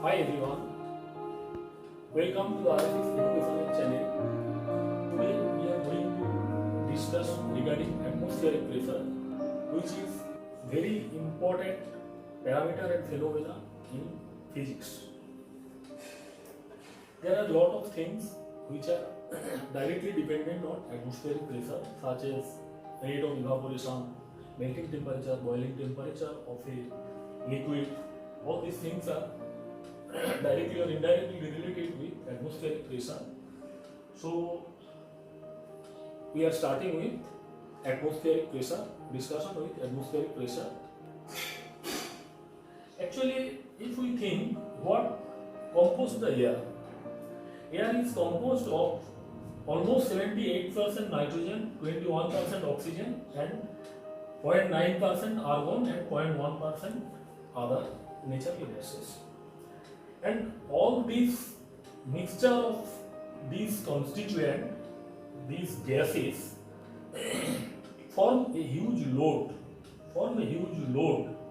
Hi everyone, welcome to the RSX Educational Channel. Today we are going to discuss regarding atmospheric pressure, which is very important parameter and phenomena in physics. There are a lot of things which are directly dependent on atmospheric pressure, such as rate of evaporation, melting temperature, boiling temperature of a liquid. All these things are directly or indirectly related with atmospheric pressure. So we are starting with atmospheric pressure, discussion with atmospheric pressure. Actually, if we think what composes the air is composed of almost 78% nitrogen, 21% oxygen and 0.9% argon and 0.1% other natural gases. And all this mixture of these constituent, these gases form a huge load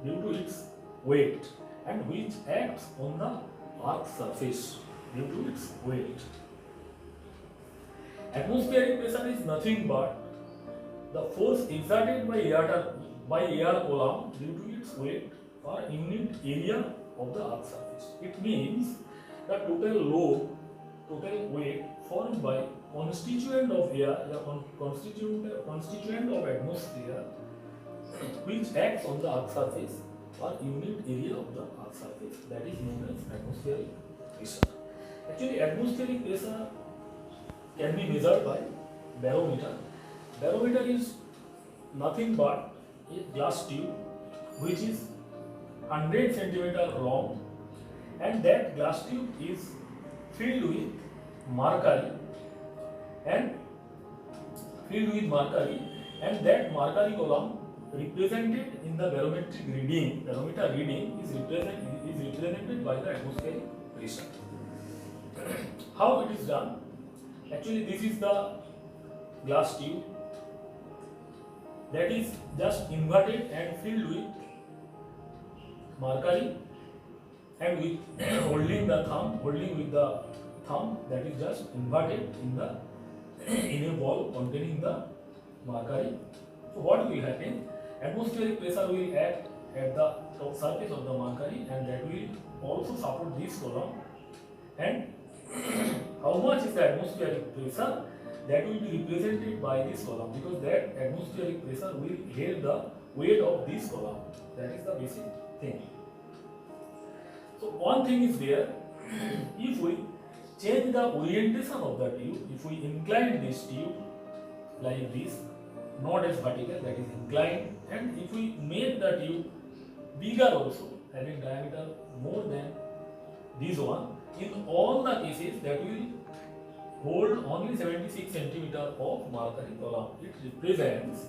due to its weight and which acts on the Earth's surface due to its weight. Atmospheric pressure is nothing but the force exerted by air column due to its weight per unit area of the Earth's surface. It means the total weight formed by constituent of air, constituent of atmosphere, which acts on the Earth's surface per unit area of the Earth's surface, that is known as atmospheric pressure. Actually, atmospheric pressure can be measured by barometer. Barometer is nothing but a glass tube which is 100 centimeter long, and that glass tube is filled with mercury and that mercury column represented in the barometer reading is represented by the atmospheric pressure. How it is done? Actually, this is the glass tube that is just inverted and filled with mercury, and with holding with the thumb that is just inverted in a ball containing the mercury. So what will happen? Atmospheric pressure will act at the surface of the mercury, and that will also support this column. And how much is the atmospheric pressure? That will be represented by this column, because that atmospheric pressure will hold the weight of this column. That is the basic thing. So one thing is there, if we change the orientation of the tube, if we incline this tube like this, not as vertical, that is inclined, and if we make the tube bigger also, having diameter more than this one, in all the cases that will hold only 76 centimeter of mercury column. It represents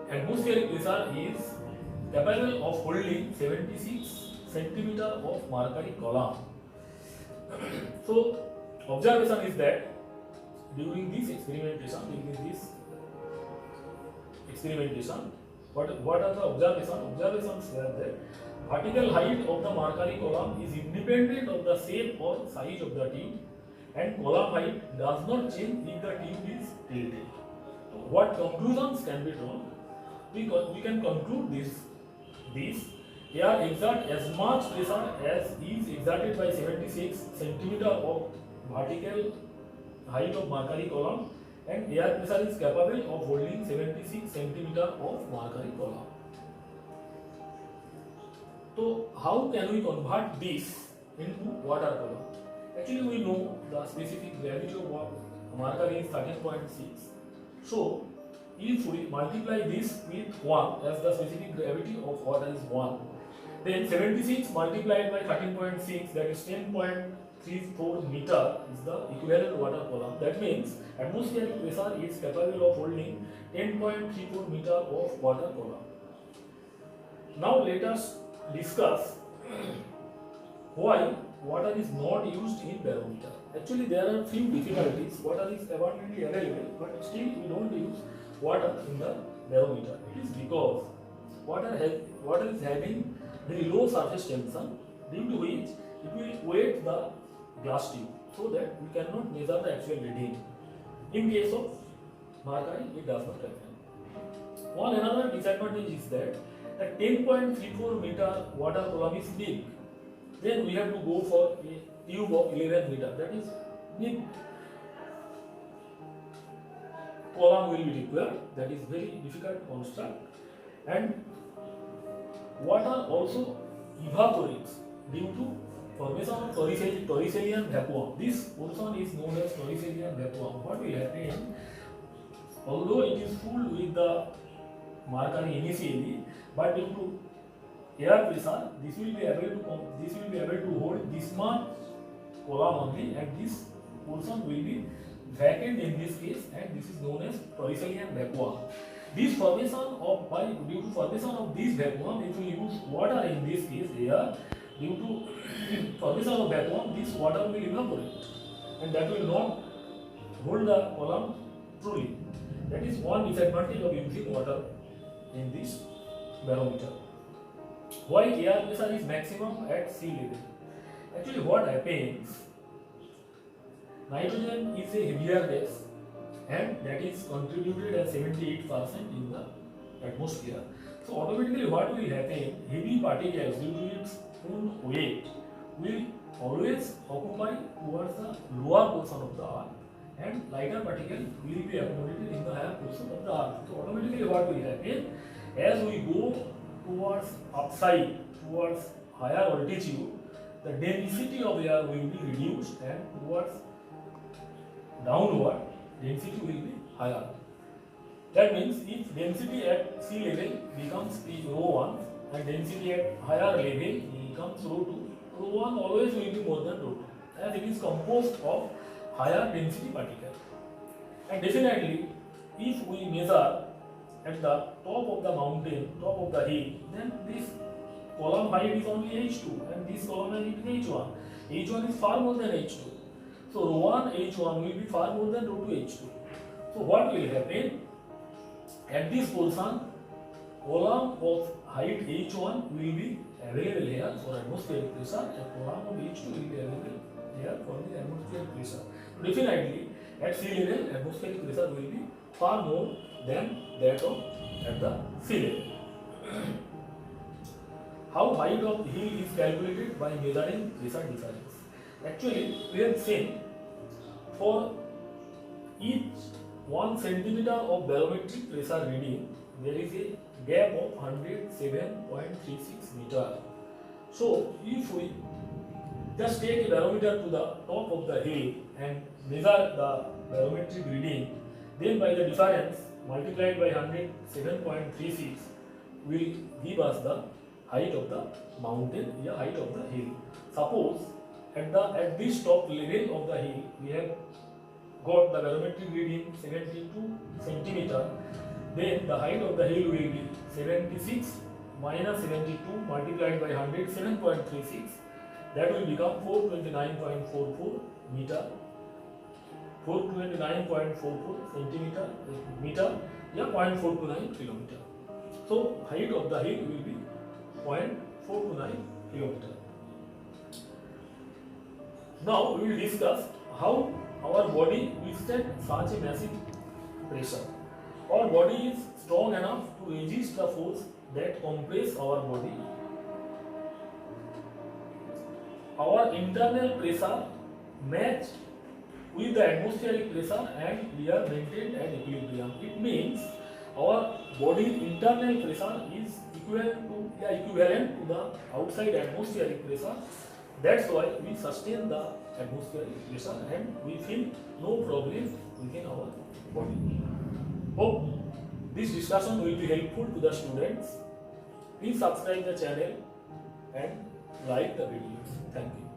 atmospheric pressure is capable of holding 76 centimeter of mercury column. So observation is that during this experimentation, what are the observations? Observations were that vertical height of the mercury column is independent of the shape or size of the tube, and column height does not change if the tube is tilted. So what conclusions can be drawn? We can conclude this air exerts as much pressure as is exerted by 76 centimeter of vertical height of mercury column, and air pressure is capable of holding 76 centimeter of mercury column. So how can we convert this into water column? Actually, we know the specific gravity of mercury is 13.6. So if we multiply this with 1, as the specific gravity of water is 1, then 76 multiplied by 13.6, that is 10.34 meter, is the equivalent water column. That means atmospheric pressure is capable of holding 10.34 meter of water column. Now let us discuss why water is not used in barometer. Actually, there are few difficulties. Water is abundantly available, but still we don't use water in the barometer. It is because water is having very low surface tension, due to which it will weight the glass tube so that we cannot measure the actual reading. In case of mercury, it does not happen. One another disadvantage is that the 10.34 meter water column is big. Then we have to go for a tube of 11 meter. That is big column will be required. That is very difficult to construct. And water also evaporates due to formation of Torricellian vacuum. This portion is known as Torricellian vacuum. What will happen? Although it is full with the mercury initially, but due to air pressure, this will be able to hold this much column only, and this portion will be vacant in this case, and this is known as Torricellian vacuum. This formation of due to formation of this vacuum, if we use water in this case air, due to formation of vacuum, this water will evaporate, and that will not hold the column truly. That is one disadvantage of using water in this barometer. Why air pressure is maximum at sea level? Actually, what happens? Nitrogen is a heavier gas, and that is contributed as 78% in the atmosphere. So automatically what will happen? Heavy particles due to its own weight will always occupy towards the lower portion of the earth, and lighter particles will be accommodated in the higher portion of the earth. So automatically what will happen? As we go towards upside, towards higher altitude, the density of air will be reduced, and towards downward, density will be higher. That means if density at sea level becomes ρ1 and density at higher level becomes ρ2, ρ1 always will be more than ρ2, as it is composed of higher density particles. And definitely, if we measure at the top of the mountain, top of the hill, then this column height is only h2 and this column height is h1. h1 is far more than h2. So ρ1 h1 will be far more than ρ2 h2. So what will happen? At this portion, column of height h1 will be available here for atmospheric pressure, and column of h2 will be available here for the atmospheric pressure. Definitely, at sea level, atmospheric pressure will be far more than that of at the sea level. How height of hill is calculated? By measuring pressure difference. Actually, we have seen for each 1 centimeter of barometric pressure reading, there is a gap of 107.36 meter. So, if we just take a barometer to the top of the hill and measure the barometric reading, then by the difference multiplied by 107.36 will give us the height of the mountain, the height of the hill. Suppose at this top level of the hill we have got the barometric reading 72 centimeter, then the height of the hill will be 76 minus 72 multiplied by 107.36, that will become 429.44 meter, 429.44 centimeter meter, 0.429 kilometer. So height of the hill will be 0.429 kilometer. Now we will discuss how our body withstand such a massive pressure. Our body is strong enough to resist the force that compress our body. Our internal pressure match with the atmospheric pressure and we are maintained at equilibrium. It means our body internal pressure is equivalent to the outside atmospheric pressure. That's why we sustain the atmospheric pressure and we feel no problem within our body. Hope this discussion will be helpful to the students. Please subscribe the channel and like the videos. Thank you.